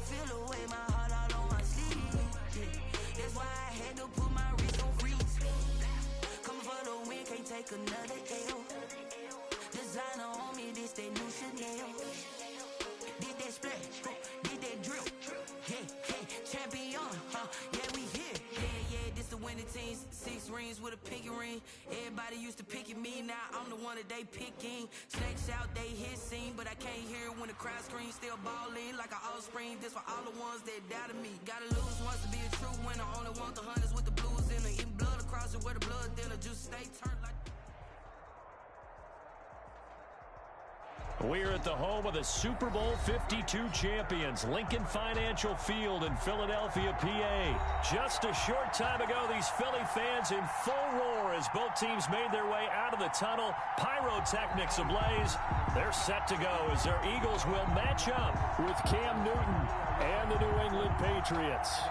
feel the way, my heart all on my sleeve. Yeah. That's why I had to put my wrist on freeze. Coming for the win, can't take another L. Designer on me, this that new Chanel. Did that splash, did that drip. Yeah, champion, yeah, we here. Yeah, this the winning teams. 6 rings with a pinky ring. Everybody used to picking me, now I'm the one that they picking. Snakes out, they hit scene, but I can't hear it when the crowd screams. Still balling like an offspring. This for all the ones that doubted me. Gotta lose once to be a true winner. Only want the hunters with the blues in it. Eating blood across it where the blood thinner. Just stay turned like. We're at the home of the Super Bowl 52 champions, Lincoln Financial Field in Philadelphia, PA. Just a short time ago, these Philly fans in full roar as both teams made their way out of the tunnel. Pyrotechnics ablaze. They're set to go as their Eagles will match up with Cam Newton and the New England Patriots.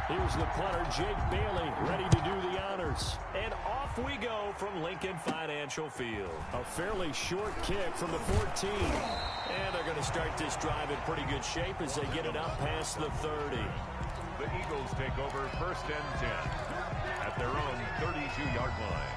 Here's the punter, Jake Bailey, ready to do the honors. And off we go from Lincoln Financial Field. A fairly short kick from the 14. And they're going to start this drive in pretty good shape as they get it up past the 30. The Eagles take over 1st and 10 at their own 32-yard line.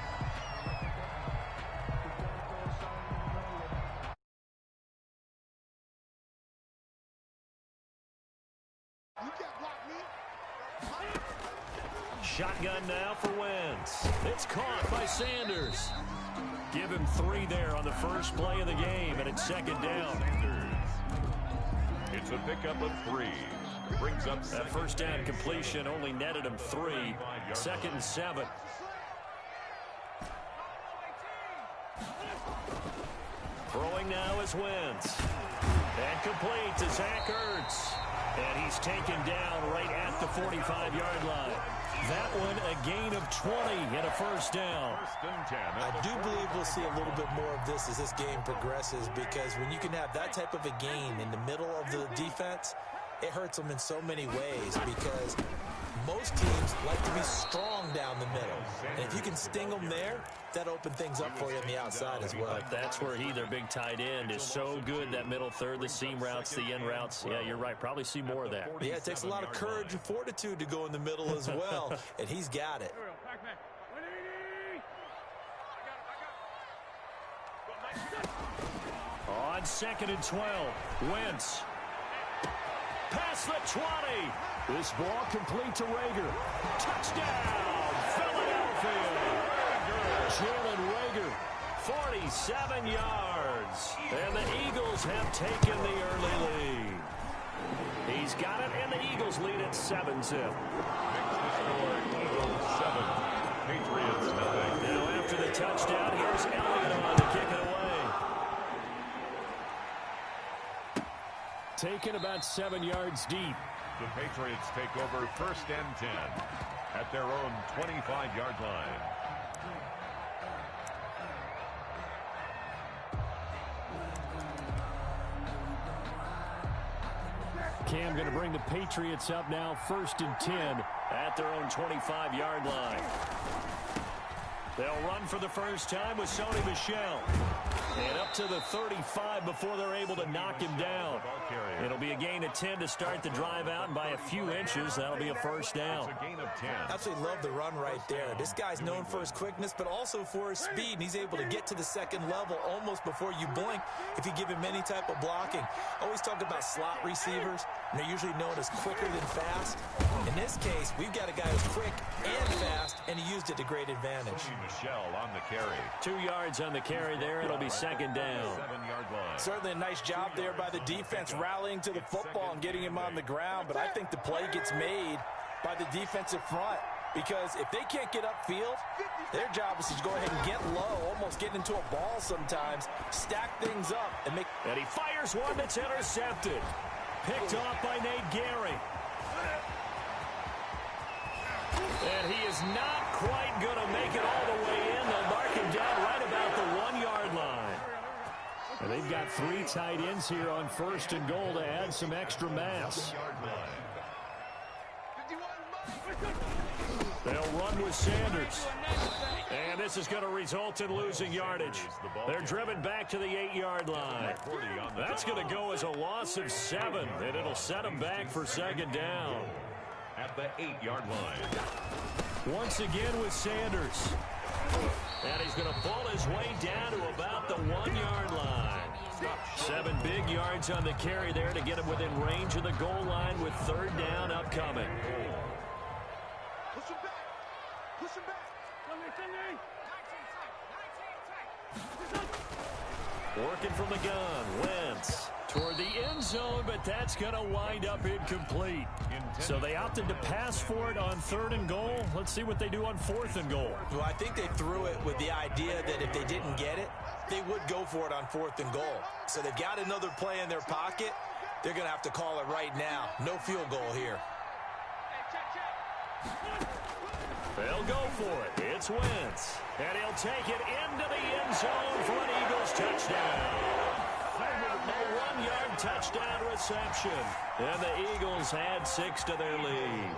Shotgun now for Wentz. It's caught by Sanders. Give him 3 there on the first play of the game, and it's 2nd down. It's a pickup of 3. Brings up that first down completion only netted him 3. 2nd and 7. Throwing now is Wentz. And complete to Zach Ertz. And he's taken down right at the 45-yard line. That one a gain of 20 and a first down. I do believe we'll see a little bit more of this as this game progresses, because when you can have that type of a gain in the middle of the defense, it hurts them in so many ways, because most teams like to be strong down the middle. And if you can sting them there, that opens things up for you on the outside as well. But that's where their big tight end, is so good, that middle third, the seam routes, the in routes. Yeah, you're right. Probably see more of that. Yeah, it takes a lot of courage and fortitude to go in the middle as well, and he's got it. On 2nd and 12, Wentz. Past the 20. This ball complete to Rager. Touchdown, Philadelphia. Jalen Rager, 47 yards. And the Eagles have taken the early lead. He's got it, and the Eagles lead at 7-zip. Next to score, Eagles 7, Patriots 9. Now after the touchdown, here's Elliott on to kick it away. Taken about 7 yards deep. The Patriots take over 1st and 10 at their own 25-yard line. Cam going to bring the Patriots up now 1st and 10 at their own 25-yard line. They'll run for the first time with Sony Michel. And up to the 35 before they're able to knock him down. It'll be a gain of 10 to start the drive out, and by a few inches, that'll be a first down. It's a gain of 10. Absolutely love the run right there. This guy's known for his quickness, but also for his speed, and he's able to get to the 2nd level almost before you blink if you give him any type of blocking. Always talk about slot receivers, and they're usually known as quicker than fast. In this case, we've got a guy who's quick and fast, and he used it to great advantage. Michel on the carry. 2 yards on the carry there. It'll be 2nd down. 7-yard line. Certainly a nice job there by the defense rallying to the football and getting him on the ground, but I think the play gets made by the defensive front, because if they can't get upfield, their job is to go ahead and get low, almost get into a ball sometimes, stack things up, and make... And he fires one that's intercepted. Picked off by Nate Gehry. And he is not quite going to make it all the way in. They'll mark him down right about the 1-yard line. And they've got 3 tight ends here on 1st and goal to add some extra mass. They'll run with Sanders. And this is going to result in losing yardage. They're driven back to the 8-yard line. That's going to go as a loss of 7, and it'll set them back for second down. At the 8-yard line. Once again with Sanders. And he's going to pull his way down to about the 1-yard line. 7 big yards on the carry there to get him within range of the goal line with third down upcoming. Push him back. Push him back. Working from the gun, Wentz toward the end zone, but that's going to wind up incomplete. So they opted to pass for it on 3rd and goal. Let's see what they do on 4th and goal. Well, I think they threw it with the idea that if they didn't get it, they would go for it on 4th and goal. So they've got another play in their pocket. They're going to have to call it right now. No field goal here. They'll go for it. It's Wentz. And he'll take it into the end zone for an Eagles touchdown. A 1-yard touchdown reception. And the Eagles add 6 to their lead.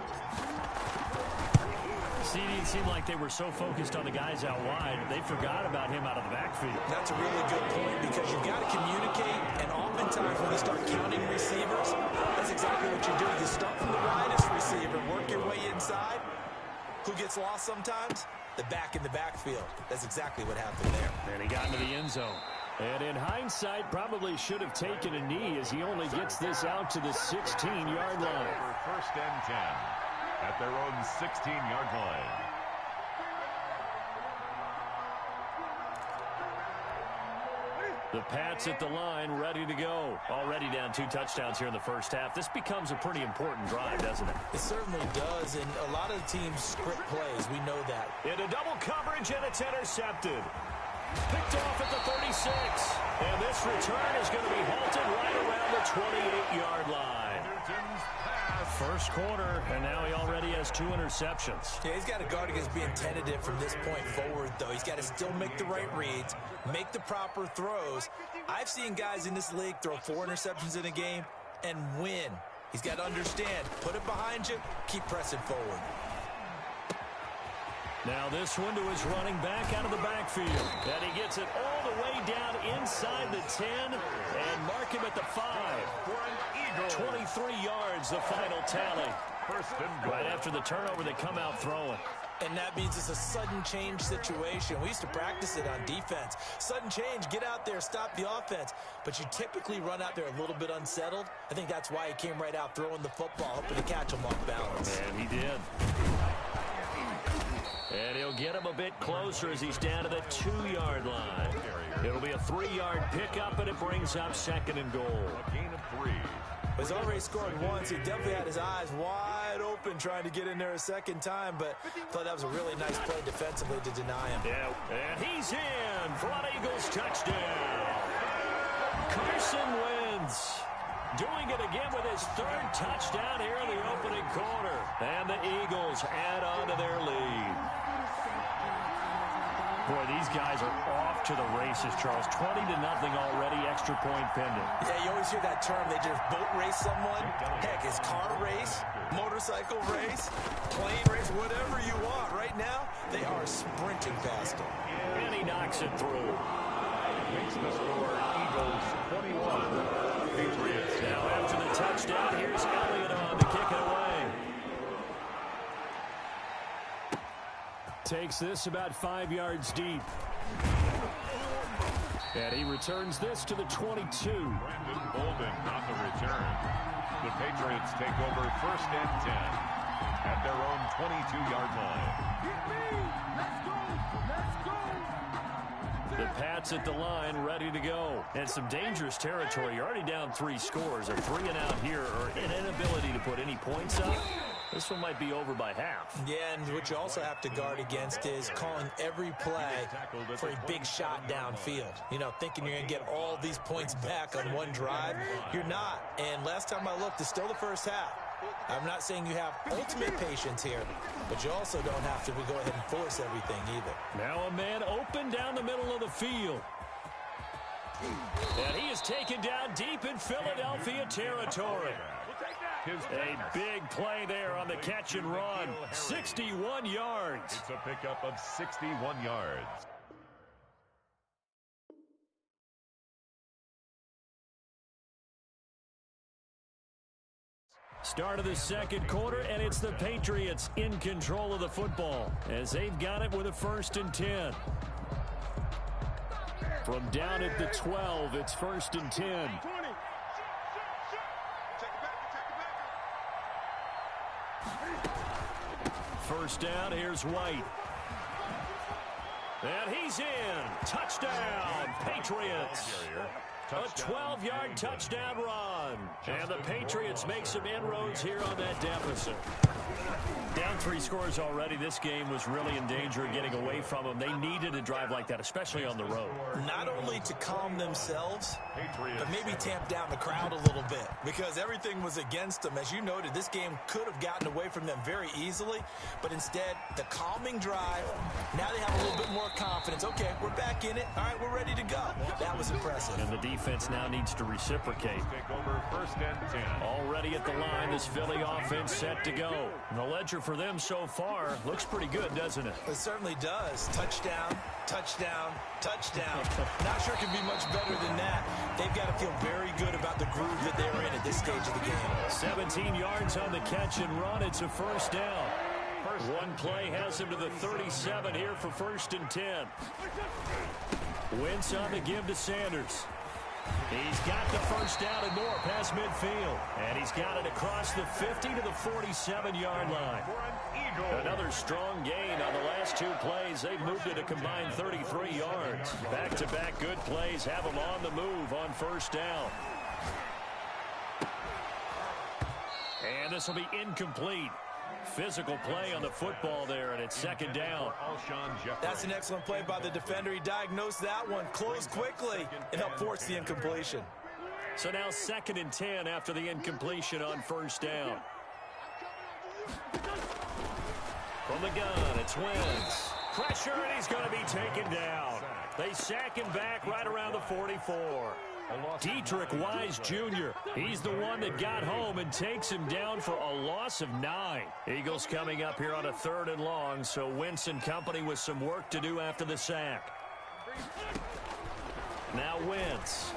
It seemed like they were so focused on the guys out wide, they forgot about him out of the backfield. That's a really good point because you've got to communicate, and oftentimes when you start counting receivers, that's exactly what you do. You start from the widest receiver, work your way inside. Who gets lost sometimes? The back in the backfield. That's exactly what happened there. And he got into the end zone. And in hindsight, probably should have taken a knee as he only gets this out to the 16-yard line. For 1st and 10 at their own 16-yard line. The Pats at the line, ready to go. Already down 2 touchdowns here in the first half. This becomes a pretty important drive, doesn't it? It certainly does, and a lot of teams script plays. We know that. Into double coverage, and it's intercepted. Picked off at the 36. And this return is going to be halted right around the 28-yard line. First quarter, and now he already has 2 interceptions. Yeah, he's got to guard against being tentative from this point forward, though. He's got to still make the right reads, make the proper throws. I've seen guys in this league throw 4 interceptions in a game and win. He's got to understand, put it behind you, keep pressing forward. Now this one to his running back out of the backfield. And he gets it all the way down inside the 10 and mark him at the 5. 23 yards, the final tally. 1st and goal. Right after the turnover, they come out throwing. And that means it's a sudden change situation. We used to practice it on defense. Sudden change, get out there, stop the offense. But you typically run out there a little bit unsettled. I think that's why he came right out throwing the football, hoping to catch him off balance. And he did. And he'll get him a bit closer as he's down to the 2-yard line. It'll be a 3-yard pickup, and it brings up 2nd and goal. A gain of 3. He's already scored once. He definitely had his eyes wide open trying to get in there a second time, but I thought that was a really nice play defensively to deny him. Yeah, and he's in for an Eagles touchdown. Carson Wentz doing it again with his 3rd touchdown here in the opening quarter. And the Eagles add on to their lead. Boy, these guys are off to the races, Charles. 20-0 already, extra point pending. Yeah, you always hear that term. They just boat race someone. Heck, it's car race, motorcycle race, plane race, whatever you want. Right now, they are sprinting past him. And he knocks it through. Makes the score Eagles 21. Patriots. Now after the touchdown, here's Elliott on to kick it away. Takes this about 5 yards deep. And he returns this to the 22. Brandon Bolden on the return. The Patriots take over 1st and 10 at their own 22-yard line. Let's go. The Pats at the line, ready to go. And some dangerous territory. You're already down 3 scores. A 3-and-out here, or an inability to put any points up. This one might be over by half. Yeah, and what you also have to guard against is calling every play for a big shot downfield. You know, thinking you're going to get all these points back on one drive. You're not. And last time I looked, it's still the first half. I'm not saying you have ultimate patience here, but you also don't have to go ahead and force everything either. Now a man open down the middle of the field. And he is taken down deep in Philadelphia territory. A big play there on the catch and run. 61 yards. It's a pickup of 61 yards. Start of the second quarter, and it's the Patriots in control of the football as they've got it with a 1st and 10. From down at the 12, it's 1st and 10. First down, here's White. And he's in. Touchdown, Patriots. A 12-yard touchdown run. And the Patriots make some inroads here on that deficit. Down 3 scores already. This game was really in danger of getting away from them. They needed a drive like that, especially on the road. Not only to calm themselves, but maybe tamp down the crowd a little bit because everything was against them. As you noted, this game could have gotten away from them very easily, but instead, the calming drive, now they have a little bit more confidence. Okay, we're back in it. All right, we're ready to go. That was impressive. And the defense now needs to reciprocate. Take over 1st and 10. Already at the line, this Philly offense set to go. And the ledger for them so far looks pretty good, doesn't it? It certainly does. Touchdown, touchdown, touchdown. Not sure it can be much better than that. They've got to feel very good about the groove that they're in at this stage of the game. 17 yards on the catch and run. It's a 1st down. One play has him to the 37 here for 1st and 10. Wentz on the give to Sanders. He's got the 1st down and more past midfield. And he's got it across the 50 to the 47-yard line. Another strong gain on the last 2 plays. They've moved it a combined 33 yards. Back-to-back good plays have them on the move on 1st down. And this will be incomplete. Physical play on the football there, and it's 2nd down. That's an excellent play by the defender. He diagnosed that one, closed quickly, and helped force the incompletion. So now 2nd and 10 after the incompletion on 1st down. From the gun, it's Wentz. Pressure, and he's going to be taken down. They sack him back right around the 44. Dietrich Wise Jr. He's the one that got home and takes him down for a loss of 9. Eagles coming up here on a 3rd and long, so Wentz and company with some work to do after the sack. Now Wentz.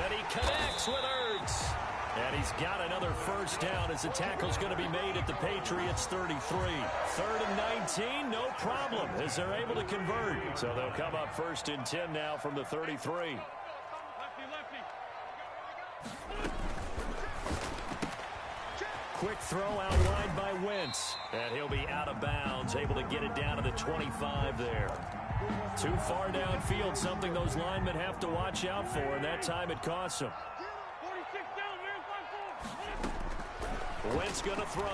And he connects with Ertz. And he's got another 1st down as the tackle's going to be made at the Patriots 33. 3rd and 19, no problem, as they're able to convert. So they'll come up 1st and 10 now from the 33. Quick throw outlined by Wentz. And he'll be out of bounds, able to get it down to the 25 there. Too far downfield, something those linemen have to watch out for, and that time it costs them. Wentz going to throw.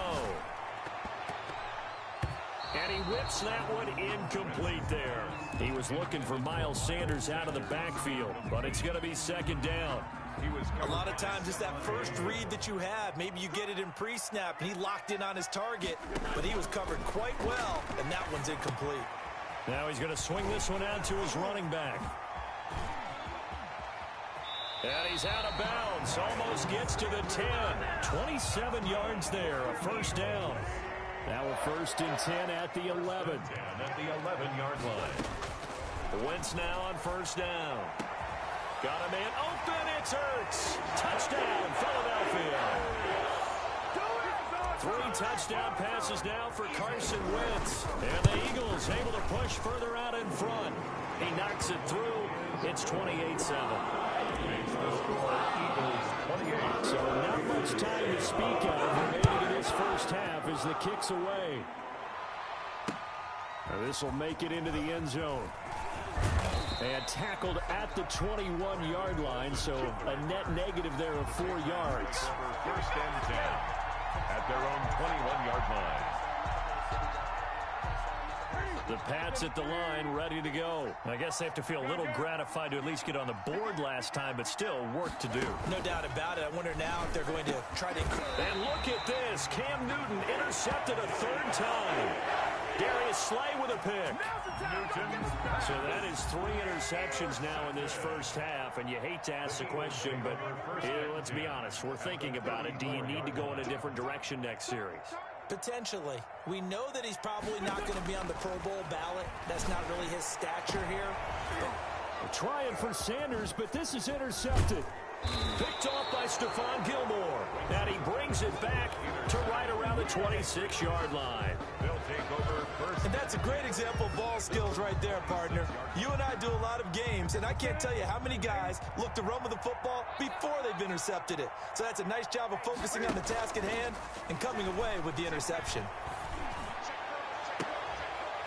And he whips that one incomplete there. He was looking for Miles Sanders out of the backfield, but it's going to be 2nd down. A lot of times it's that first read that you have. Maybe you get it in pre-snap, and he locked in on his target, but he was covered quite well, and that one's incomplete. Now he's going to swing this one out to his running back. And he's out of bounds, almost gets to the 10. 27 yards there, a 1st down. Now a 1st and 10 at the 11. At the 11-yard line. Wentz now on 1st down. Got a man open, it's Ertz. Touchdown, Philadelphia. 3 touchdown passes now for Carson Wentz. And the Eagles able to push further out in front. He knocks it through. It's 28-7. So not much time to speak of remaining in this 1st half as the kick's away. This will make it into the end zone. And tackled at the 21-yard line, so a net negative there of 4 yards. 1st and 10 at their own 21-yard line. The Pats at the line, ready to go. I guess they have to feel a little gratified to at least get on the board last time, but still work to do. No doubt about it. I wonder now if they're going to try to... And look at this. Cam Newton intercepted a 3rd time. Darius Slay with a pick. So that is 3 interceptions now in this first half, and you hate to ask the question, but let's be honest, we're thinking about it. Do you need to go in a different direction next series? Potentially. We know that he's probably not going to be on the Pro Bowl ballot. That's not really his stature here. Trying for Sanders, but this is intercepted. Picked off by Stephon Gilmore. And he brings it back to right around the 26-yard line. They'll take over first. And that's a great example of ball skills right there, partner. You and I do a lot of games, and I can't tell you how many guys look to run with the football before they've intercepted it. So that's a nice job of focusing on the task at hand and coming away with the interception.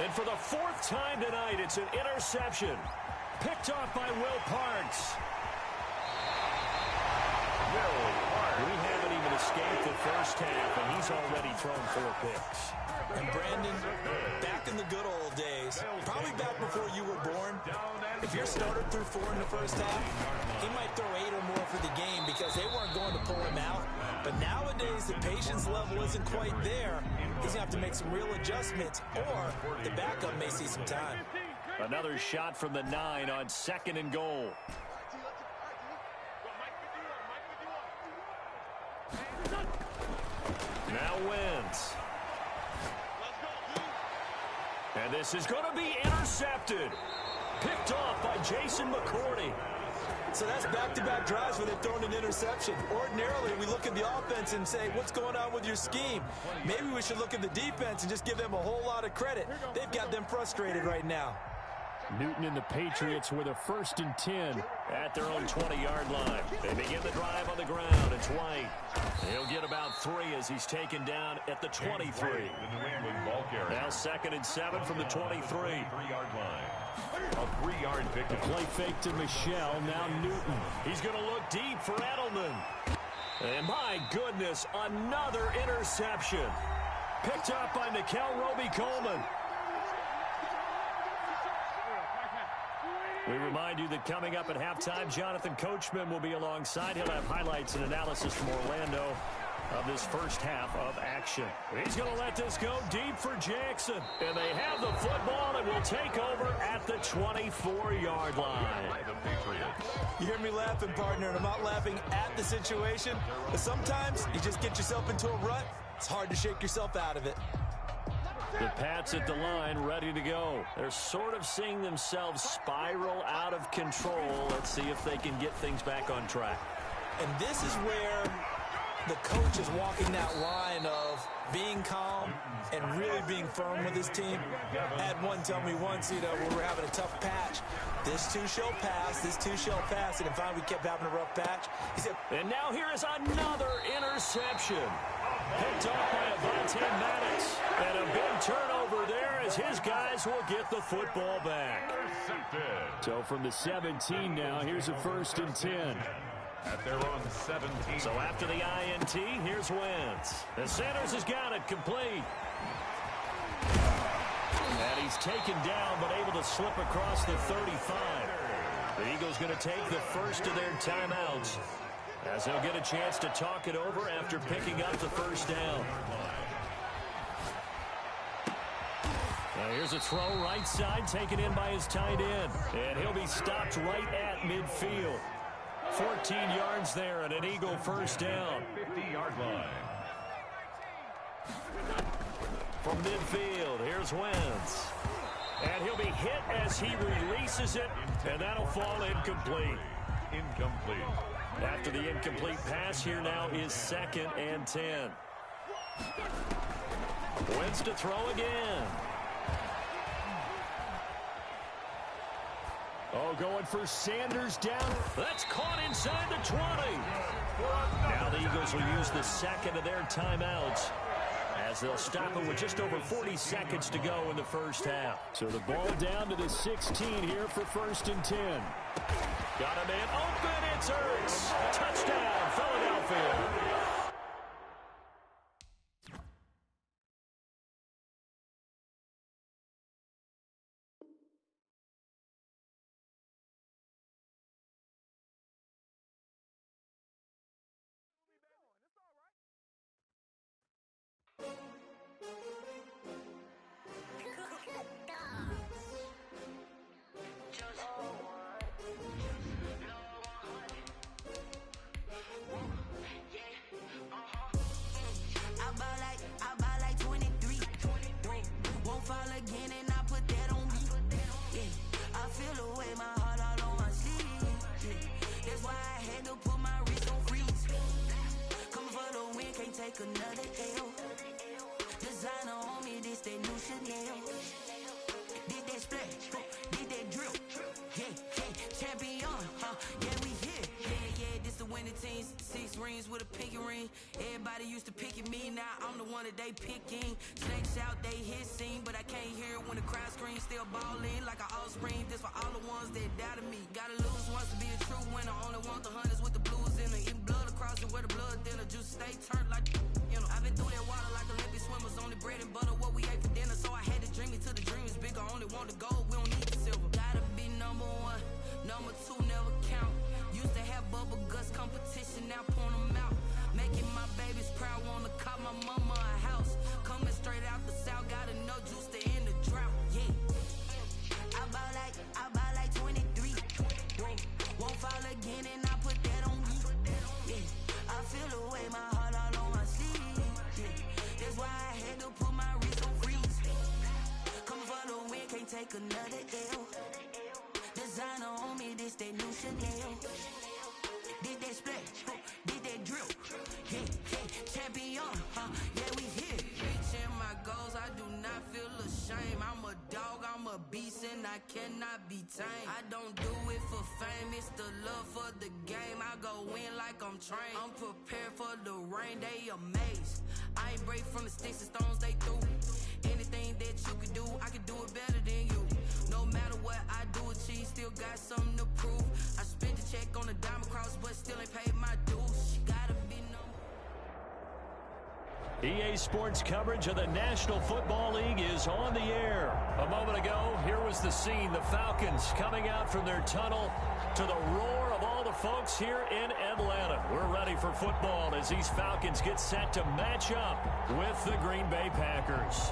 And for the 4th time tonight, it's an interception. Picked off by Will Parks. We haven't even escaped the first half, and he's already thrown 4 picks. And Brandon, back in the good old days, probably back before you were born, if your starter threw 4 in the first half, he might throw 8 or more for the game because they weren't going to pull him out. But nowadays, the patience level isn't quite there. He's going to have to make some real adjustments, or the backup may see some time. Another shot from the 9 on 2nd and goal. Now Wentz. And this is going to be intercepted. Picked off by Jason McCourty. So that's back-to-back drives where they've thrown an interception. Ordinarily, we look at the offense and say, what's going on with your scheme? Maybe we should look at the defense and just give them a whole lot of credit. They've got them frustrated right now. Newton and the Patriots with a 1st and 10 at their own 20-yard line. They begin the drive on the ground. It's White. He'll get about 3 as he's taken down at the 23. Now 2nd and 7 from the 23. 3-yard line. A 3-yard pickup. Play fake to Michelle. Now Newton. He's going to look deep for Edelman. And my goodness, another interception. Picked up by Nickel Roby-Coleman. We remind you that coming up at halftime, Jonathan Coachman will be alongside. He'll have highlights and analysis from Orlando of this first half of action. He's going to let this go deep for Jackson. And they have the football and will take over at the 24-yard line. You hear me laughing, partner, and I'm not laughing at the situation. But sometimes you just get yourself into a rut. It's hard to shake yourself out of it. The Pats at the line, ready to go. They're sort of seeing themselves spiral out of control. Let's see if they can get things back on track. And this is where the coach is walking that line of being calm and really being firm with his team. I had one tell me once, when we were having a tough patch, this too shall pass, this too shall pass, and finally we kept having a rough patch. He said, and now here is another interception. Picked off by Avonte Maddox. And a big turnover there as his guys will get the football back. So from the 17 now, here's a 1st and 10. At their own 17. So after the INT, here's Wentz. The Sanders has got it complete. And he's taken down but able to slip across the 35. The Eagles going to take the first of their timeouts as they'll get a chance to talk it over after picking up the first down. Now here's a throw right side taken in by his tight end. And he'll be stopped right at midfield. 14 yards there and an Eagle first down. 50-yard line. From midfield, here's Wentz. And he'll be hit as he releases it, and that'll fall incomplete. Incomplete. After the incomplete pass, here now is 2nd and 10. Wentz to throw again. Oh, going for Sanders down. That's caught inside the 20. Now the Eagles will use the 2nd of their timeouts as they'll stop it with just over 40 seconds to go in the first half. So the ball down to the 16 here for 1st and 10. Got a man open. It's Ertz. Touchdown, Philadelphia. feel away my heart all on my sleeve. That's why I had to put my wrist on freeze. Coming for the win, can't take another L. Designer on me, this that new Chanel. Did that splash, did that drill. Yeah, champion, yeah, we here. Yeah, this the winning teams. 6 rings with a pinky ring. Everybody used to picking me, now I'm the one that they picking. Snakes out, they hit scene, but I can't hear it when the crowd screams. Still ballin' like an offspring. This for all the ones that doubted me. Gotta lose once to be a true winner. Only want the hunters with the blues in it. Even blood across it where the blood dinner. Juice stay turned like, you know. I've been through that water like Olympic swimmers. Only bread and butter, what we ate for dinner. So I had to dream it till the dream is bigger. Only want the gold, we don't need the silver. Gotta be number 1, number 2 never count. Used to have bubble guts competition, now point them out. Making my babies proud, wanna call my mama a house. Coming straight out the south, got enough juice to end the drought. Yeah, I bought like 23. Won't fall again, and I put that on me. Yeah, I feel the way my heart all on my sleeve. Yeah, that's why I had to put my wrist on freeze. Coming for the win, can't take another L. Designer on me, this that new Chanel. Did that splash, did that drill. Yeah, champion, yeah, we here. Reaching my goals, I do not feel ashamed. I'm a dog, I'm a beast, and I cannot be tamed. I don't do it for fame, it's the love for the game. I go in like I'm trained. I'm prepared for the rain, they amazed. I ain't break from the sticks and stones they threw. Anything that you could do, I could do it better than you. No matter what I do, achieve, still got something to prove. I spent the check on the diamond cross, but still ain't paid my dues. She gotta be EA Sports coverage of the National Football League is on the air. A moment ago, here was the scene. The Falcons coming out from their tunnel to the roar of all the folks here in Atlanta. We're ready for football as these Falcons get set to match up with the Green Bay Packers.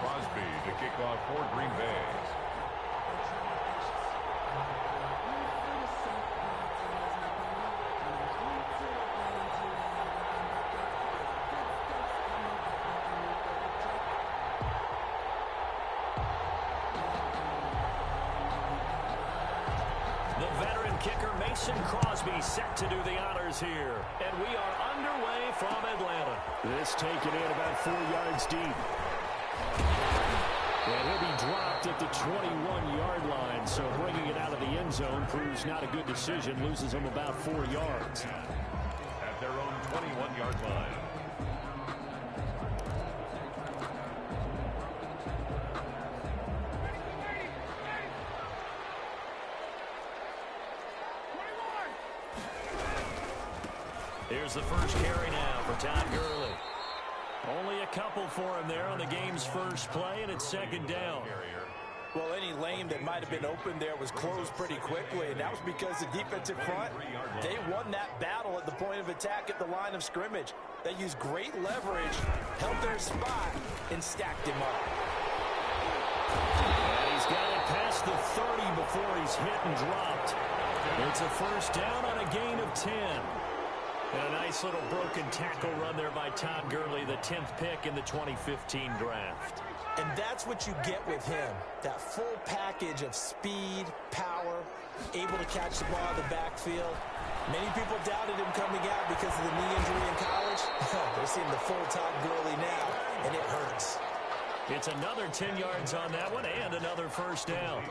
Crosby to kick off for Green Bay. The veteran kicker Mason Crosby set to do the honors here. And we are underway from Atlanta. This taken in about 4 yards deep. And he'll be dropped at the 21-yard line, so bringing it out of the end zone proves not a good decision, loses him about 4 yards. At their own 21-yard line. Here's the first carry now for Todd Gurley. Only a couple for him there on the game's first play, and it's second down. Well, any lane that might have been open there was closed pretty quickly, and that was because the defensive front, they won that battle at the point of attack at the line of scrimmage. They used great leverage, held their spot, and stacked him up. And he's got it past the 30 before he's hit and dropped. It's a first down on a gain of 10. And a nice little broken tackle run there by Todd Gurley, the 10th pick in the 2015 draft. And that's what you get with him, that full package of speed, power, able to catch the ball in the backfield. Many people doubted him coming out because of the knee injury in college. They're seeing the full Todd Gurley now, and it hurts. It's another 10 yards on that one and another first down.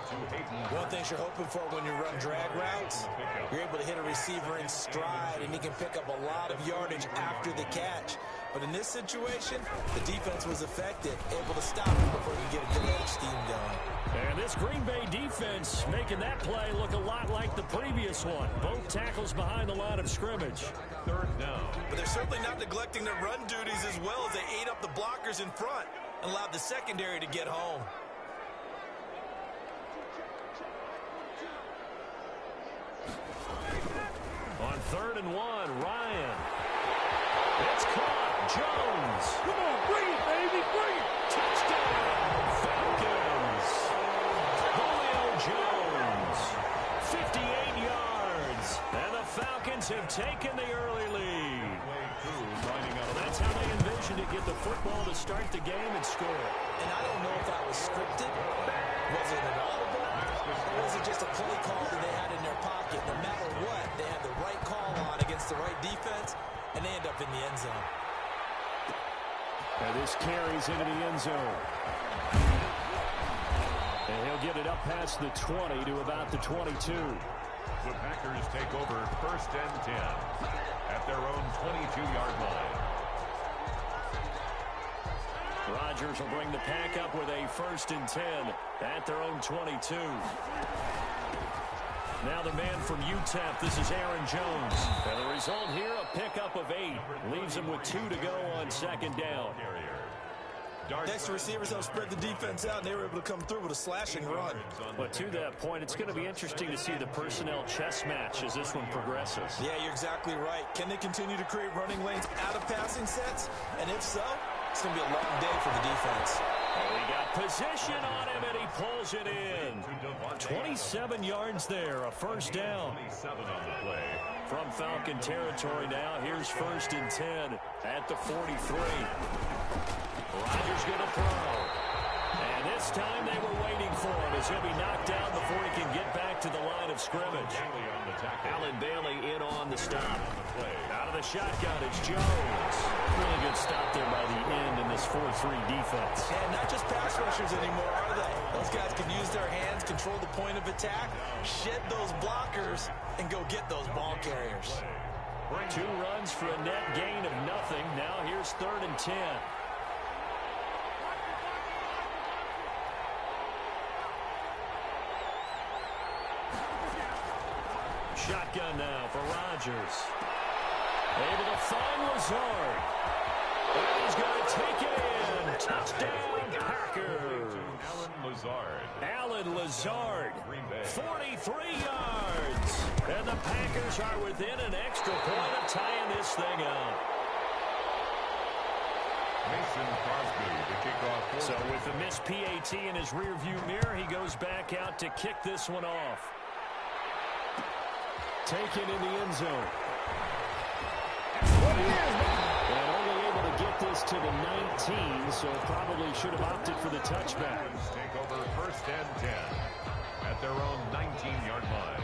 One thing you're hoping for when you run drag routes, you're able to hit a receiver in stride, and he can pick up a lot of yardage after the catch. But in this situation, the defense was effective, able to stop him before he could get a good edge scheme going. And this Green Bay defense making that play look a lot like the previous one. Both tackles behind the line of scrimmage. Third down. But they're certainly not neglecting their run duties as well as they ate up the blockers in front and allowed the secondary to get home. On 3rd and 1, Ryan. It's caught. Jones. Come on, bring it, baby, bring it. Touchdown, Falcons. Lions have taken the early lead. That's how they envisioned to get the football to start the game and score. And I don't know if that was scripted. Was it an audible? Or was it just a play call that they had in their pocket? No matter what, they had the right call on against the right defense, and they end up in the end zone. And this carries into the end zone. And he'll get it up past the 20 to about the 22. The Packers take over 1st and 10 at their own 22-yard line. Rodgers will bring the pack up with a 1st and 10 at their own 22. Now the man from UTEP, this is Aaron Jones. And the result here, a pickup of 8. Leaves him with 2 to go on 2nd down. Next receivers help spread the defense out, and they were able to come through with a slashing run. But to that point, it's going to be interesting to see the personnel chess match as this one progresses. Yeah, you're exactly right. Can they continue to create running lanes out of passing sets? And if so, it's going to be a long day for the defense. Oh, he got position on him, and he pulls it in. 27 yards there, a 1st down. 27 on the play. From Falcon territory now, here's 1st and 10 at the 43. Rodgers going to throw. And this time they were waiting for him as he'll be knocked down before he can get back to the line of scrimmage. Alan Bailey in on the stop. Out of the shotgun, it's Jones. Really good stop there by the end in this 4-3 defense. And not just pass rushers anymore, are they? Those guys can use their hands, control the point of attack, shed those blockers, and go get those ball carriers. 2 runs for a net gain of nothing. Now here's 3rd and 10. Shotgun now for Rodgers. Able to find Lazard. And he's going to take it in. Touchdown, Packers. Alan Lazard. 43 yards. And the Packers are within an extra point of tying this thing up. Mason Crosby to kick off. So with the missed PAT in his rearview mirror, he goes back out to kick this one off. Taken in the end zone. And only able to get this to the 19, so probably should have opted for the touchback. Take over 1st and 10 at their own 19-yard line.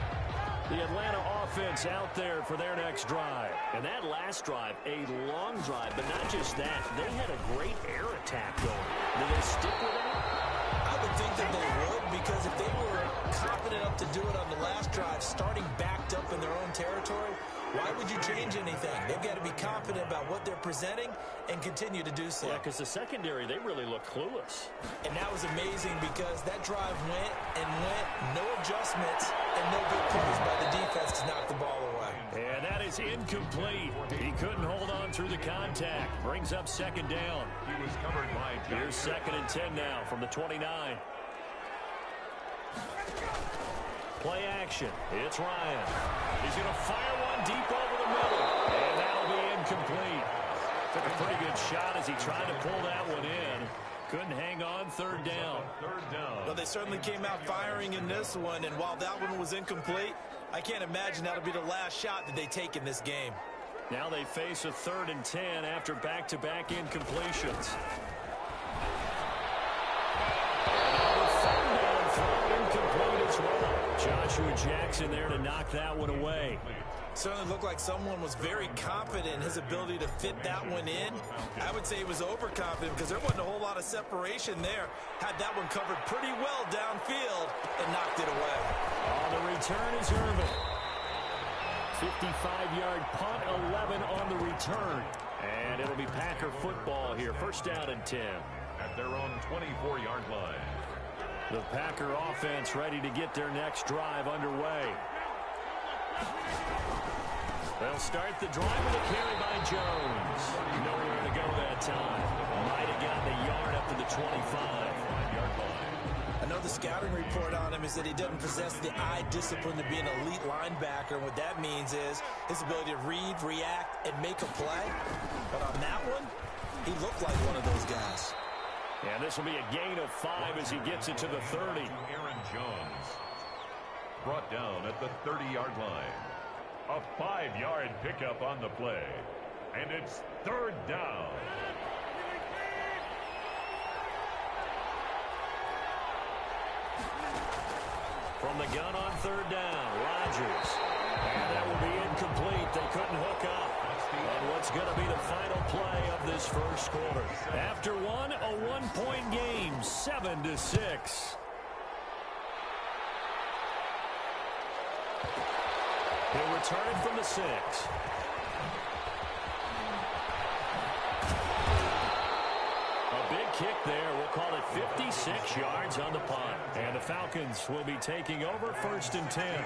The Atlanta offense out there for their next drive. And that last drive, a long drive, but not just that. They had a great air attack going. Do they stick with that? I would think that they would, because if they were confident enough to do it on the last drive, starting backed up in their own territory, why would you change anything? They've got to be confident about what they're presenting and continue to do so. Yeah, because the secondary, they really look clueless. And that was amazing because that drive went and went, no adjustments, and no good plays by the defense to knock the ball away. And that is incomplete. He couldn't hold on through the contact. Brings up 2nd down. He was covered by Here's 2nd and 10 now from the 29. Play action. It's Ryan. He's going to fire one deep over the middle. And that'll be incomplete. Took a pretty good shot as he tried to pull that one in. Couldn't hang on. 3rd down. Well, they certainly came out firing in this one, and while that one was incomplete, I can't imagine that'll be the last shot that they take in this game. Now they face a 3rd and 10 after back-to-back incompletions. Incomplete as well. Joshua Jackson there to knock that one away. Certainly looked like someone was very confident in his ability to fit that one in. I would say he was overconfident because there wasn't a whole lot of separation there. Had that one covered pretty well downfield and knocked it away. On the return is Irvin. 55-yard punt, 11 on the return. And it'll be Packer football here. 1st down and 10. At their own 24-yard line. The Packer offense ready to get their next drive underway. They'll start the drive with a carry by Jones. Nowhere to go that time. Might have gotten a yard up to the 25-yard line. I know the scouting report on him is that he doesn't possess the eye discipline to be an elite linebacker. What that means is his ability to read, react, and make a play. But on that one, he looked like one of those guys. And this will be a gain of 5 as he gets it to the 30. Aaron Jones brought down at the 30-yard line. A 5-yard pickup on the play. And it's third down. From the gun on third down, Rodgers. And that will be incomplete. They couldn't hook up on what's going to be the final play of this first quarter. After one, a one-point game, 7-6. He'll return it from the 6. A big kick there. We'll call it 56 yards on the punt. And the Falcons will be taking over 1st and 10.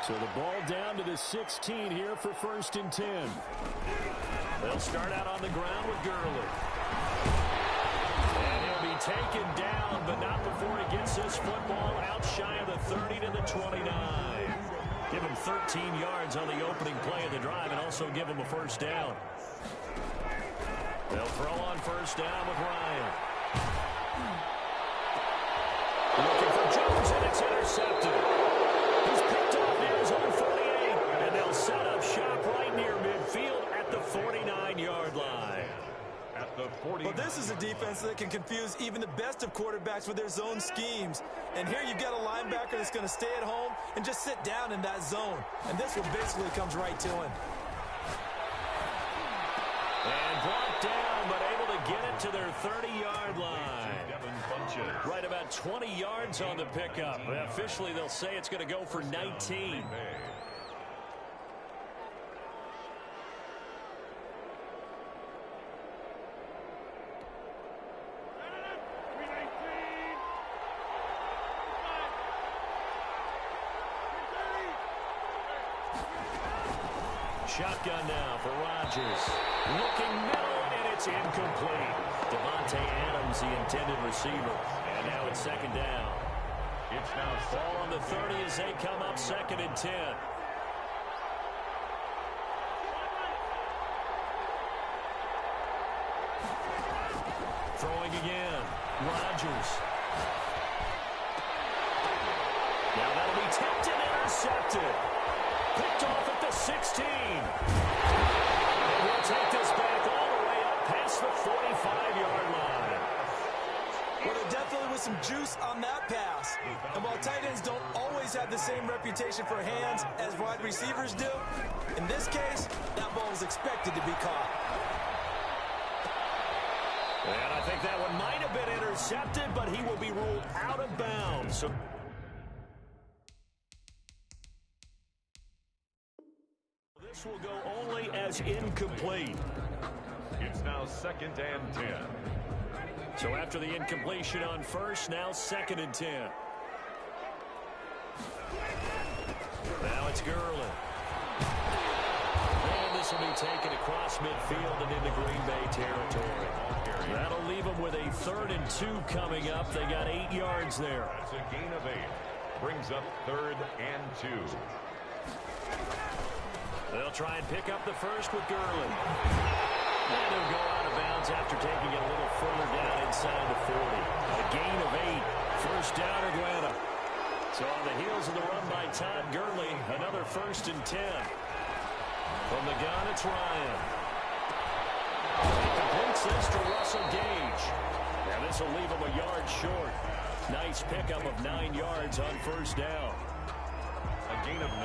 So the ball down to the 16 here for 1st and 10. They'll start out on the ground with Gurley. And he'll be taken down, but not before he gets this football out shy of the 30 to the 29. Give him 13 yards on the opening play of the drive and also give him a first down. They'll throw on first down with Ryan. Looking for Jones, and it's intercepted. He's picked off near his own 48, and they'll set up shop right near midfield at the 49-yard line. Well, this is a defense that can confuse even the best of quarterbacks with their zone schemes. And here you've got a linebacker that's going to stay at home and just sit down in that zone. And this one basically comes right to him. And brought down, but able to get it to their 30-yard line. Right about 20 yards on the pickup. Officially, they'll say it's going to go for 19. Shotgun now for Rodgers. Looking middle, and it's incomplete. Devontae Adams, the intended receiver. And now it's second down. It's now ball on the 30 as they come up 2nd and 10. Throwing again. Rodgers. Now that'll be tipped and intercepted. Picked off at the 16. And we'll take this back all the way up past the 45-yard line. Well, there definitely was some juice on that pass. And while tight ends don't always have the same reputation for hands as wide receivers do, in this case, that ball was expected to be caught. And I think that one might have been intercepted, but he will be ruled out of bounds. So this will go only as incomplete. It's now 2nd and 10. So after the incompletion on first, now 2nd and 10. Now it's Gurley. And this will be taken across midfield and into Green Bay territory. That'll leave them with a 3rd and 2 coming up. They got 8 yards there. That's a gain of 8. Brings up 3rd and 2. They'll try and pick up the first with Gurley. And he'll go out of bounds after taking it a little further down inside the 40. A gain of 8. First down, Atlanta. So on the heels of the run by Todd Gurley, another 1st and 10. From the gun, it's Ryan. He completes this to Russell Gage. And this will leave him a yard short. Nice pickup of 9 yards on first down. A gain of 9.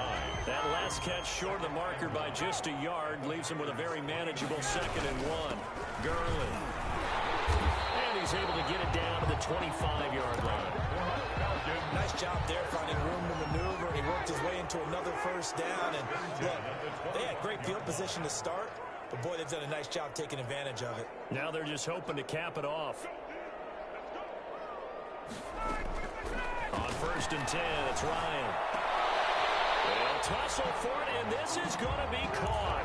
That last catch short of the marker by just a yard leaves him with a very manageable 2nd and 1. Gurley. And he's able to get it down to the 25-yard line. Nice job there finding room to maneuver. He worked his way into another first down. And look, they had great field position to start, but boy, they've done a nice job taking advantage of it. Now they're just hoping to cap it off. On 1st and 10, it's Ryan. They'll tussle for it, and this is going to be caught.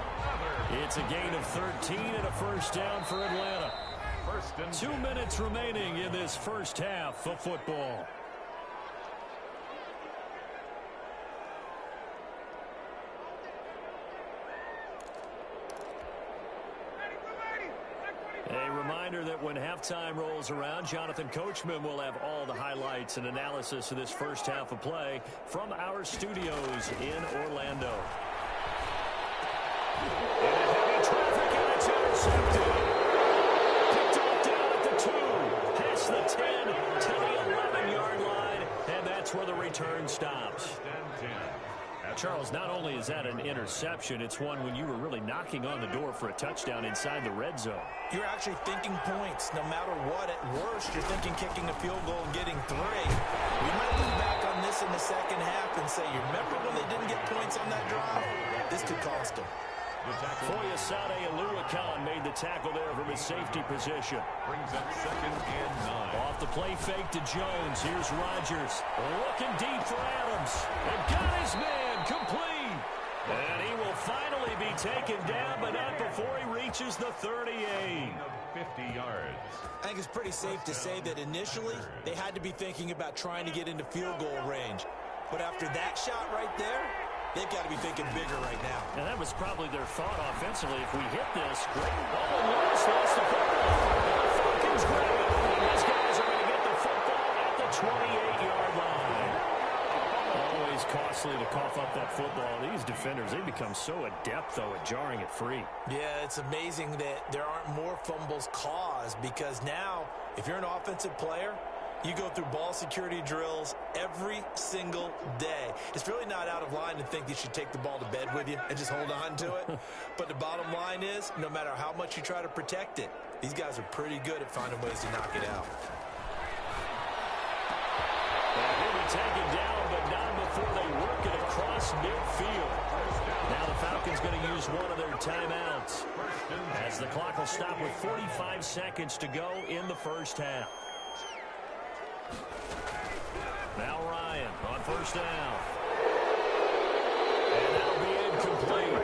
It's a gain of 13 and a first down for Atlanta. 2 minutes remaining in this first half of football. A reminder that when halftime rolls around, Jonathan Coachman will have all the highlights and analysis of this first half of play from our studios in Orlando. Into heavy traffic, and it's intercepted. Picked off down at the 2, past the 10 to the 11-yard line, and that's where the return stops. Charles, not only is that an interception, it's one when you were really knocking on the door for a touchdown inside the red zone. You're actually thinking points. No matter what, at worst, you're thinking kicking a field goal and getting 3. We might look back on this in the second half and say, you remember when they didn't get points on that drive? This could cost them. Foyesade Aluakan made the tackle there from his safety position. Brings up 2nd and 9. Off the play fake to Jones. Here's Rodgers. Looking deep for Adams. And got his man complete. And he will finally be taken down, but not before he reaches the 38. 50 yards. I think it's pretty safe to say that initially they had to be thinking about trying to get into field goal range. But after that shot right there, they've got to be thinking bigger right now. And that was probably their thought offensively. If we hit this, great. Oh, and Lewis lost the football. The Falcons grab it. These guys are going to get the football at the 28-yard line. Always costly to cough up that football. These defenders, they become so adept, though, at jarring it free. Yeah, it's amazing that there aren't more fumbles caused, because now, if you're an offensive player, you go through ball security drills every single day. It's really not out of line to think you should take the ball to bed with you and just hold on to it. But the bottom line is, no matter how much you try to protect it, these guys are pretty good at finding ways to knock it out. He'll be taken down, but not before they work it across midfield. Now the Falcons going to use one of their timeouts, as the clock will stop with 45 seconds to go in the first half. Now Ryan on first down. And that'll be incomplete.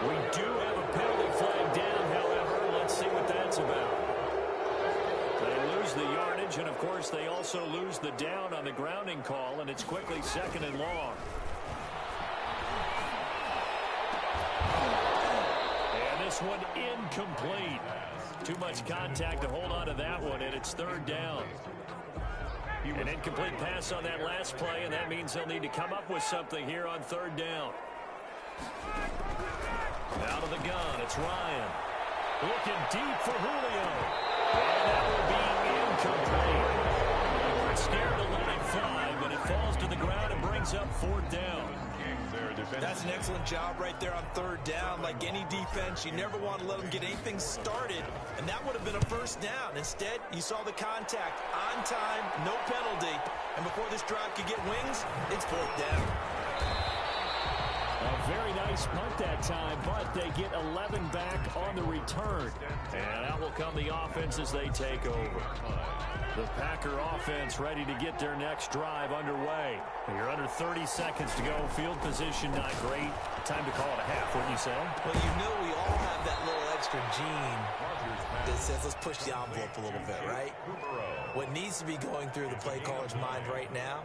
We do have a penalty flag down, however. Let's see what that's about. They lose the yardage, and of course they also lose the down on the grounding call, and it's quickly 2nd and long. And this one incomplete. Too much contact to hold on to that one, and it's 3rd down. An incomplete pass on that last play, and that means they'll need to come up with something here on 3rd down. Out of the gun, it's Ryan. Looking deep for Julio. And that will be incomplete. Scared to let it fly, but it falls to the ground and brings up 4th down. That's an excellent job right there on 3rd down. Like any defense, you never want to let them get anything started, and that would have been a 1st down. Instead, you saw the contact on time, no penalty, and before this drive could get wings, it's 4th down. A very nice punt that time, but they get 11 back on the return. And out will come the offense as they take over. The Packer offense ready to get their next drive underway. You're under 30 seconds to go. Field position not great. Time to call it a half, wouldn't you say? Well, you know we all have that little extra gene that says let's push the envelope a little bit, right? What needs to be going through the play caller's mind right now,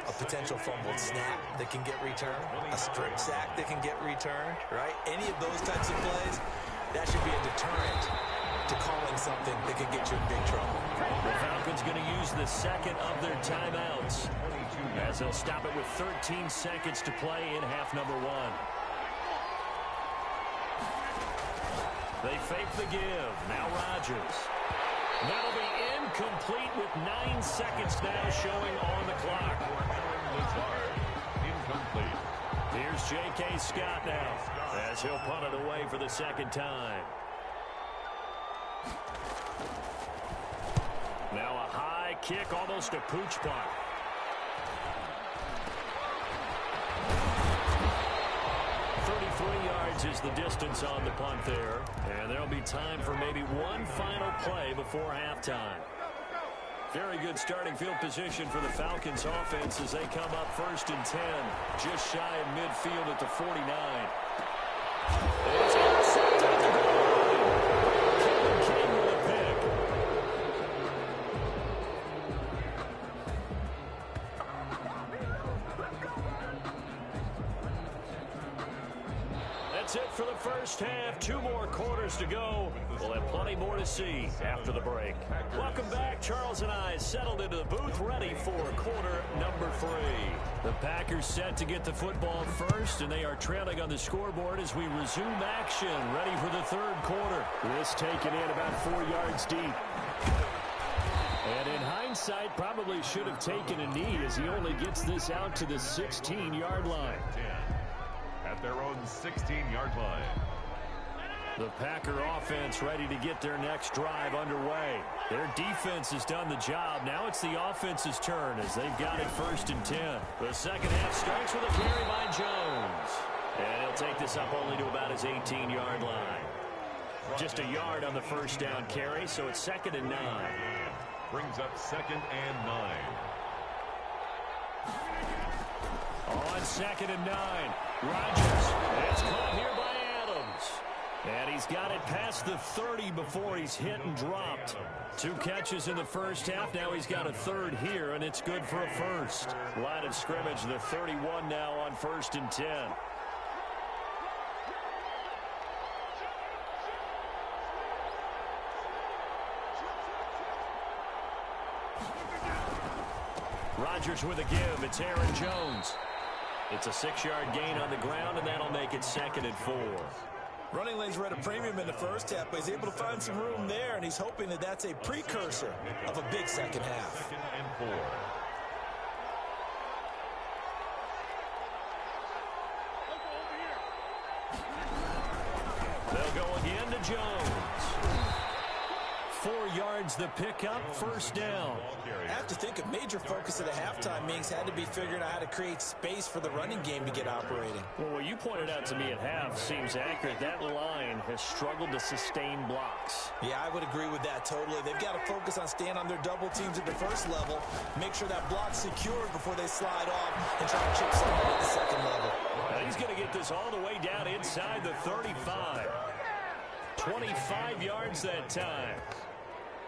a potential fumbled snap that can get returned, a strip sack that can get returned, right? Any of those types of plays, that should be a deterrent to calling something that could get you in big trouble. The Falcons going to use the 2nd of their timeouts, as they'll stop it with 13 seconds to play in half number 1. They fake the give. Now Rodgers. That'll be incomplete with 9 seconds now showing on the clock. Incomplete. Here's J.K. Scott now, as he'll punt it away for the 2nd time. Now a high kick, almost a pooch punt. Is the distance on the punt there, and there'll be time for maybe one final play before halftime. Very good starting field position for the Falcons offense as they come up 1st and 10, just shy of midfield at the 49. It's intercepted at the goal line. Kevin King with a pick. that's it for the first half. 2 more quarters to go. We'll have plenty more to see after the break. Welcome back. Charles and I settled into the booth, ready for quarter number 3. The Packers set to get the football first, and they are trailing on the scoreboard as we resume action, ready for the third quarter. This taken in about 4 yards deep. And in hindsight, probably should have taken a knee as he only gets this out to the 16-yard line. At their own 16-yard line. The Packer offense ready to get their next drive underway. Their defense has done the job. Now it's the offense's turn as they've got it 1st and 10. The second half starts with a carry by Jones. And he'll take this up only to about his 18-yard line. Just a yard on the first down carry, so it's 2nd and 9. Brings up 2nd and 9. On 2nd and 9, Rodgers. It's caught here by Adams. And he's got it past the 30 before he's hit and dropped. 2 catches in the first half. Now he's got a 3rd here, and it's good for a first. Line of scrimmage, the 31 now on 1st and 10. Rodgers with a give. It's Aaron Jones. It's a 6-yard gain on the ground, and that'll make it 2nd and 4. Running lanes were at a premium in the first half, but he's able to find some room there, and he's hoping that that's a precursor of a big second half. 2nd and 4. They'll go again to Jones. 4 yards the pickup, 1st down. I have to think a major focus at the halftime means had to be figuring out how to create space for the running game to get operating. Well, what you pointed out to me at half seems accurate. That line has struggled to sustain blocks. Yeah, I would agree with that totally. They've got to focus on staying on their double teams at the first level, make sure that block's secured before they slide off and try to chip someone at the second level. Now he's going to get this all the way down inside the 35. 25 yards that time.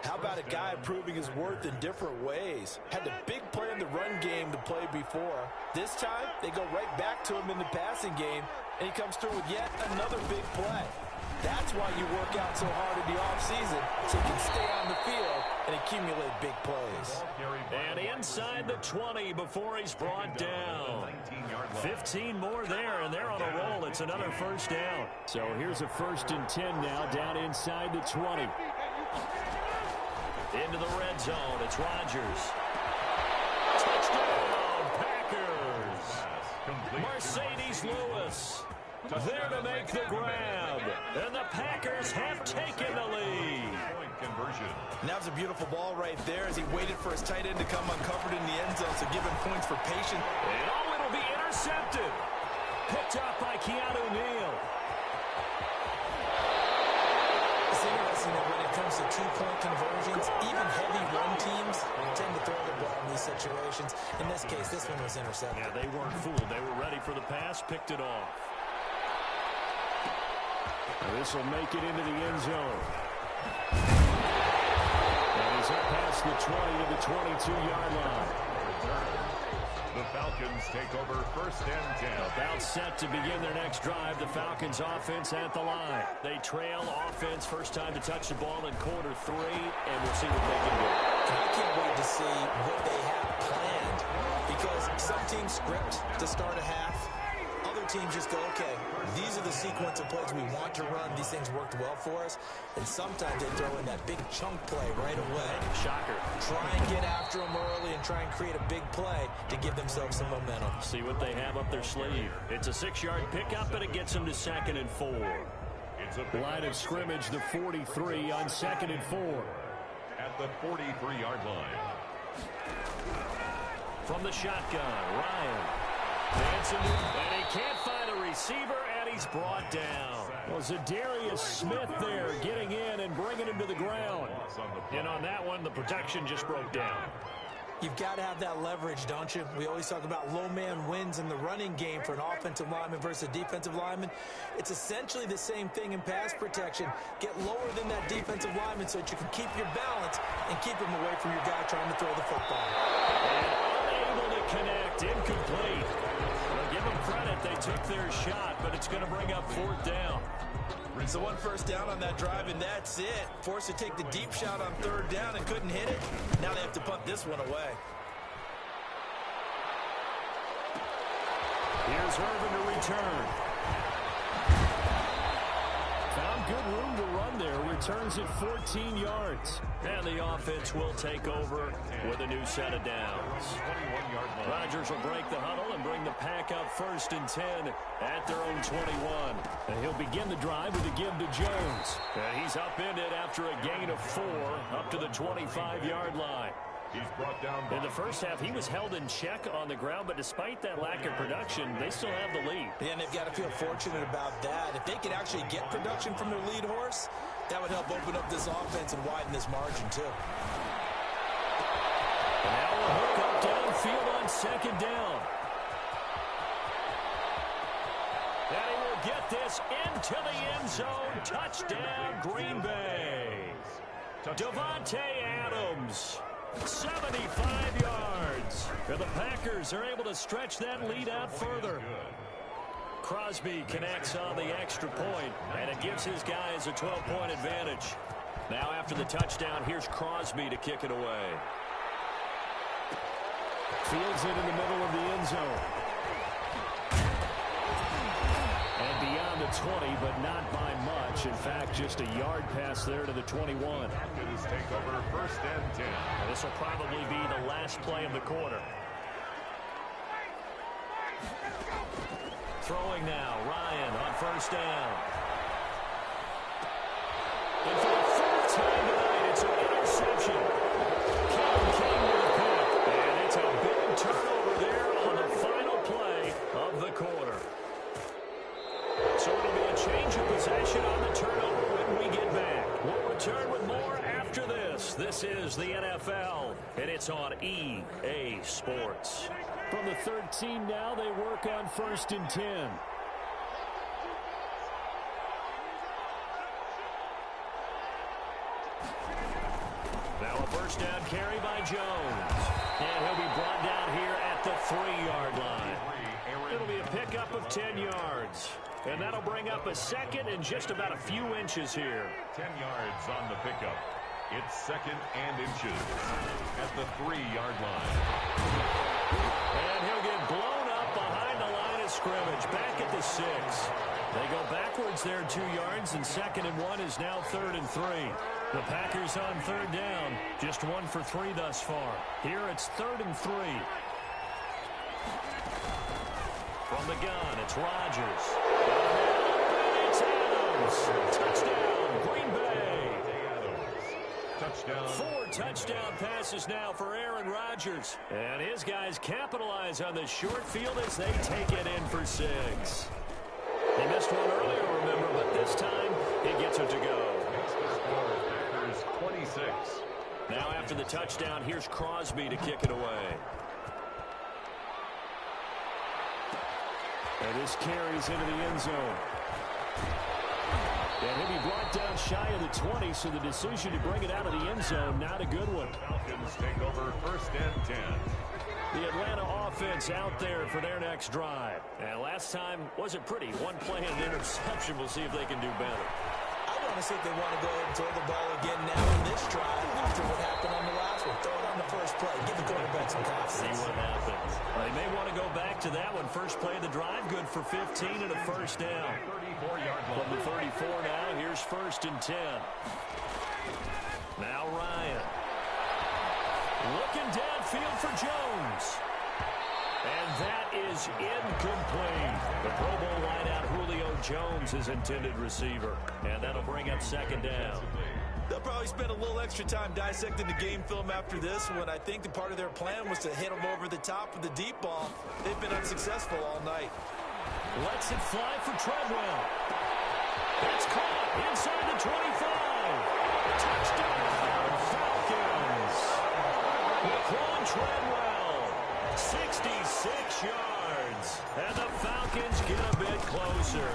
How about a guy proving his worth in different ways? Had a big play in the run game to play before. This time, they go right back to him in the passing game, and he comes through with yet another big play. That's why you work out so hard in the offseason, so you can stay on the field and accumulate big plays. And inside the 20 before he's brought down. 15 more there, and they're on a roll. It's another 1st down. So here's a 1st and 10 now, down inside the 20. Into the red zone, it's Rodgers. Touchdown, Packers. Mercedes Lewis there to make the grab. And the Packers have taken the lead. Now it's a beautiful ball right there as he waited for his tight end to come uncovered in the end zone, so give him points for patience. And oh, it'll be intercepted. Picked up by Keanu Neal. It's interesting that when it comes to 2-point conversions, even heavy run teams tend to throw the ball in these situations. In this case, this one was intercepted. Yeah, they weren't fooled. They were ready for the pass, picked it off. This will make it into the end zone. And he's up past the 20 to the 22-yard line. The Falcons take over 1st and 10. About set to begin their next drive. The Falcons offense at the line. They trail offense, first time to touch the ball in quarter 3, and we'll see what they can do. I can't wait to see what they have planned, because some teams script to start a half. Other teams just go, okay, these are the sequence of plays we want to run. These things worked well for us. And sometimes they throw in that big chunk play right away. Shocker. Try and get after them early and try and create a big play to give themselves some momentum. See what they have up their sleeve. It's a 6-yard pickup, and it gets them to 2nd and 4. Line of scrimmage, the 43 on 2nd and 4. At the 43-yard line. From the shotgun, Ryan. Dancing, and he can't find a receiver, and he's brought down. Well, Zadarius Smith there getting in and bringing him to the ground. And on that one, the protection just broke down. You've got to have that leverage, don't you? We always talk about low man wins in the running game for an offensive lineman versus a defensive lineman. It's essentially the same thing in pass protection. Get lower than that defensive lineman so that you can keep your balance and keep him away from your guy trying to throw the football. And unable to connect, incomplete. Well, give them credit. They took their shot, but it's going to bring up 4th down. So 1 first down on that drive, and that's it. Forced to take the deep shot on 3rd down and couldn't hit it. Now they have to punt this one away. Here's Irvin to return. Found good room to run there. Returns at 14 yards. And the offense will take over with a new set of downs. Rodgers will break the huddle and bring the pack up 1st and 10 at their own 21. And he'll begin the drive with a give to Jones. And he's upended after a gain of 4 up to the 25-yard line. He's brought down in the first half, he was held in check on the ground, but despite that lack of production, they still have the lead. Yeah, and they've got to feel fortunate about that. If they could actually get production from their lead horse, that would help open up this offense and widen this margin, too. And now a hook up downfield on 2nd down. And he will get this into the end zone. Touchdown, Green Bay. Davante Adams. 75 yards. And the Packers are able to stretch that lead out further. Crosby connects on the extra point, and it gives his guys a 12-point advantage. Now after the touchdown, here's Crosby to kick it away. Fields it in the middle of the end zone. And beyond the 20, but not by much. In fact, just a yard pass there to the 21. Falcons take over 1st and 10. And this will probably be the last play of the quarter. Throwing now, Ryan on 1st down. And for the 4th time tonight, it's an interception. Kevin King with a pick. And it's a big turnover there on the final play of the quarter. So it'll be a change of possession on the turnover when we get back. We'll return with more after this. This is the NFL, and it's on EA Sports. From the 13 now, they work on 1st and 10. Now a 1st down carry by Jones. And he'll be brought down here at the 3-yard line. It'll be a pickup of 10 yards. And that'll bring up a 2nd and just about a few inches here. 10 yards on the pickup. It's 2nd and inches at the 3-yard line. And he'll get blown up behind the line of scrimmage. Back at the 6. They go backwards there 2 yards, and 2nd and 1 is now 3rd and 3. The Packers on 3rd down. Just 1 for 3 thus far. Here it's 3rd and 3. From the gun, it's Rodgers. And it's Adams. Touchdown, Green Bay. Touchdown. 4 touchdown passes now for Aaron Rodgers. And his guys capitalize on the short field as they take it in for 6. He missed one earlier, remember, but this time he gets it to go. Makes the score, Packers 26. Now after the touchdown, here's Crosby to kick it away. And this carries into the end zone. And he'll be brought down shy of the 20, so the decision to bring it out of the end zone, not a good one. Falcons take over 1st and 10. The Atlanta offense out there for their next drive. And last time wasn't pretty. 1 play and an interception. We'll see if they can do better. I want to see if they want to go ahead and throw the ball again now in this drive after what happened on the last one. Throw it on the first play. Give the quarterback some confidence. See what happens. They may want to go back to that one. First play of the drive, good for 15 and a 1st down. 34-yard line. From the 34 now, here's 1st and 10. Now Ryan. Looking downfield for Jones. And that is incomplete. The Pro Bowl wideout Julio Jones is intended receiver. And that'll bring up 2nd down. They'll probably spend a little extra time dissecting the game film after this one. I think the part of their plan was to hit them over the top with the deep ball. They've been unsuccessful all night. Lets it fly for Treadwell. It's caught inside the 25. Touchdown, Falcons. Laquan Treadwell, 66 yards. And the Falcons get a bit closer.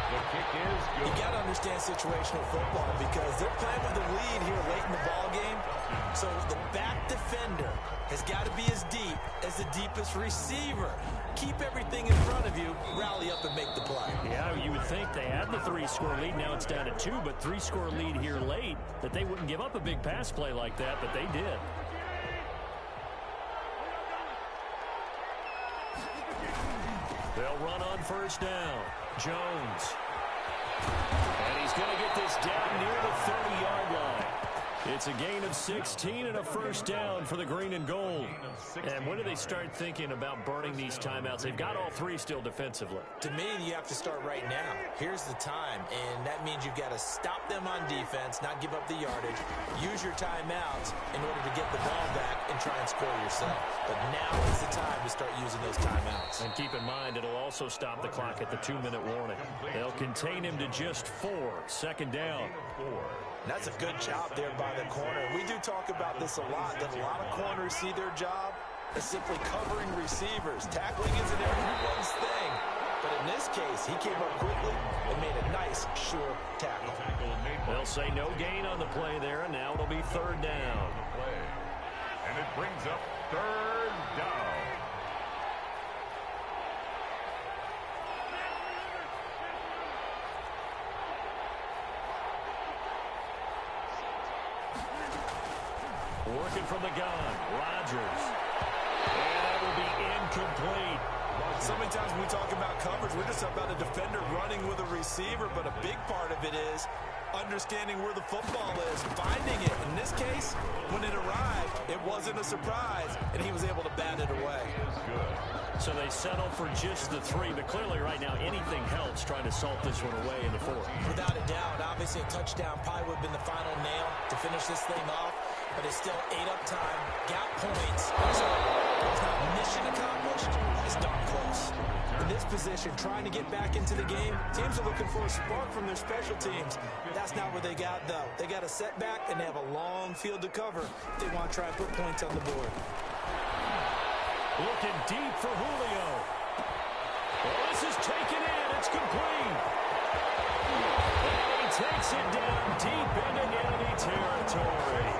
The kick is good. You got to understand situational football because they're playing with the lead here late in the ball game. So the back defender has got to be as deep as the deepest receiver. Keep everything in front of you, rally up and make the play. Yeah, you would think they had the 3-score lead. Now it's down to 2, but 3-score lead here late, that they wouldn't give up a big pass play like that, but they did. They'll run on first down. Jones. And he's going to get this down near the 30-yard line. It's a gain of 16 and a first down for the green and gold. And when do they start thinking about burning these timeouts? They've got all 3 still defensively. To me, you have to start right now. Here's the time, and that means you've got to stop them on defense, not give up the yardage, use your timeouts in order to get the ball back and try and score yourself. But now is the time to start using those timeouts. And keep in mind, it'll also stop the clock at the 2-minute warning. They'll contain him to just 4. Second down. And that's a good job there by the corner. We do talk about this a lot, that a lot of corners see their job as simply covering receivers. Tackling isn't everyone's thing. But in this case, he came up quickly and made a nice, sure tackle. They'll say no gain on the play there, and now it'll be third down. And it brings up third down. Working from the gun, Rodgers. And that will be incomplete. So many times when we talk about coverage, we're just about a defender running with a receiver, but a big part of it is understanding where the football is, finding it. In this case, when it arrived, it wasn't a surprise, and he was able to bat it away. So they settle for just the 3, but clearly right now anything helps trying to salt this one away in the 4th. Without a doubt, obviously a touchdown probably would have been the final nail to finish this thing off, but it's still 8 up time, got points. So it's not mission accomplished, it's darn close. In this position, trying to get back into the game, teams are looking for a spark from their special teams. That's not what they got, though. They got a setback, and they have a long field to cover if they want to try and put points on the board. Looking deep for Julio. Well, this is taken in. It's complete. And he takes it down deep into enemy territory.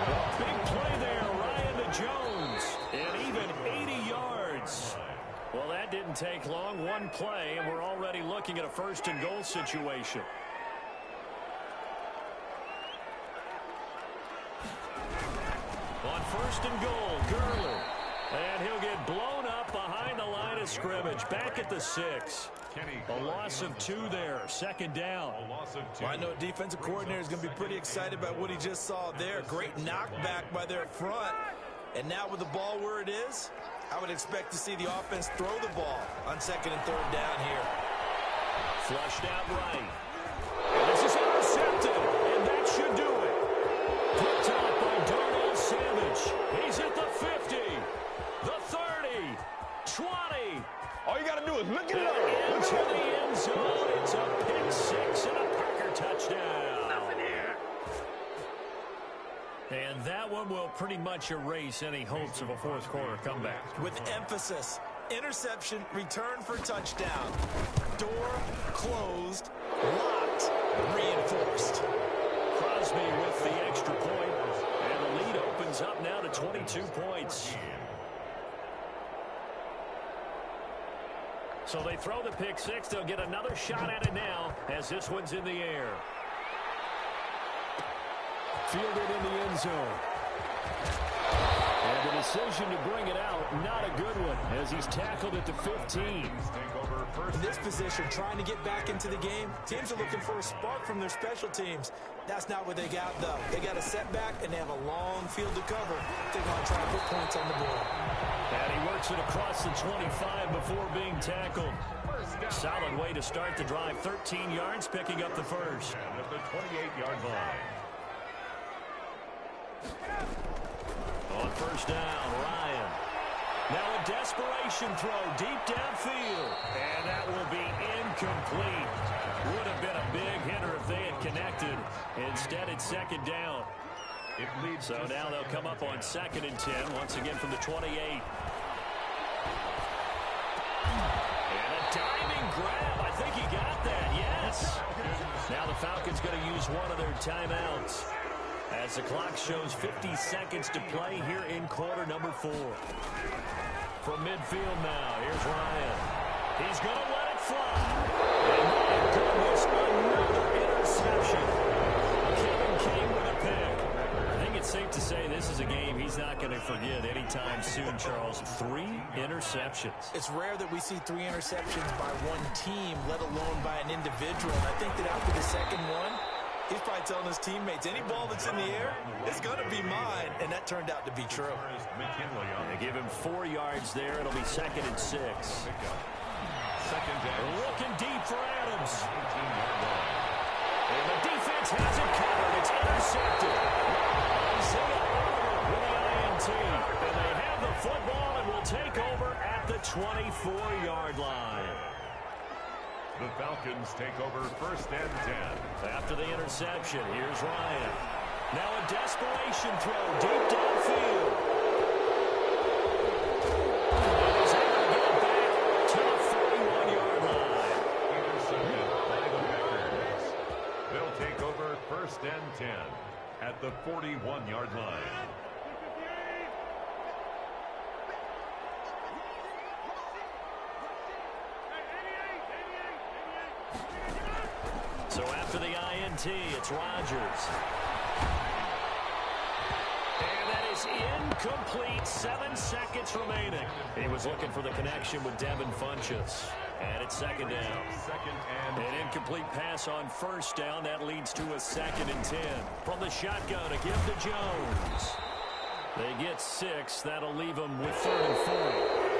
A big play there, Ryan to Jones. And even 80 yards. Well, that didn't take long. One play, and we're already looking at a first-and-goal situation. On first and goal, Gurley. And he'll get blown up behind the line of scrimmage. Back at the 6. A loss of 2 there. Second down. Well, I know a defensive coordinator is going to be pretty excited by what he just saw there. Great knockback by their front. And now with the ball where it is, I would expect to see the offense throw the ball on second and third down here. Flushed out right. And this is intercepted. And that should do it. Picked up by Darnell Savage. He's at the 50. The 30. 20. All you got to do is look it up. Into the end zone. It's a pick 6 and a Packer touchdown. And that one will pretty much erase any hopes of a fourth quarter comeback. With emphasis, interception, return for touchdown. Door closed, locked, reinforced. Crosby with the extra point. And the lead opens up now to 22 points. So they throw the pick 6. They'll get another shot at it now as this one's in the air. Fielded in the end zone. And the decision to bring it out, not a good one, as he's tackled at the 15. In this position, trying to get back into the game, teams are looking for a spark from their special teams. That's not what they got, though. They got a setback, and they have a long field to cover. They want to try to put points on the board. And he works it across the 25 before being tackled. Solid way to start the drive. 13 yards, picking up the first. At the 28-yard line. On first down, Ryan. Now a desperation throw deep downfield. And that will be incomplete. Would have been a big hitter if they had connected. Instead, it's second down. So now they'll come up on 2nd and 10, once again from the 28. And a Diving grab. I think he got that. Yes. Now the Falcons going to use one of their timeouts as the clock shows 50 seconds to play here in quarter number 4. From midfield now, here's Ryan. He's going to let it fly. And my goodness, another interception. Kevin King with a pick. I think it's safe to say this is a game he's not going to forget anytime soon, Charles. 3 interceptions. It's rare that we see 3 interceptions by one team, let alone by an individual. And I think that after the second one, he's probably telling his teammates, any ball that's in the air, it's going to be mine. And that turned out to be true. They give him 4 yards there. It'll be 2nd and 6. Looking deep for Adams. And the defense has it covered. It's intercepted. Isaiah Oliver with the INT. And they have the football and will take over at the 24-yard line. The Falcons take over 1st and 10. After the interception, here's Ryan. Now a desperation throw deep downfield. And he's able to get it back to the 41-yard line. Intercepted by the Packers. They'll take over 1st and 10 at the 41-yard line. So after the INT, it's Rodgers. And that is incomplete. 7 seconds remaining. He was looking for the connection with Devin Funchess. And it's 2nd down. An incomplete pass on 1st down. That leads to a 2nd and 10. From the shotgun to give to Jones. They get 6. That'll leave them with 3rd and 4.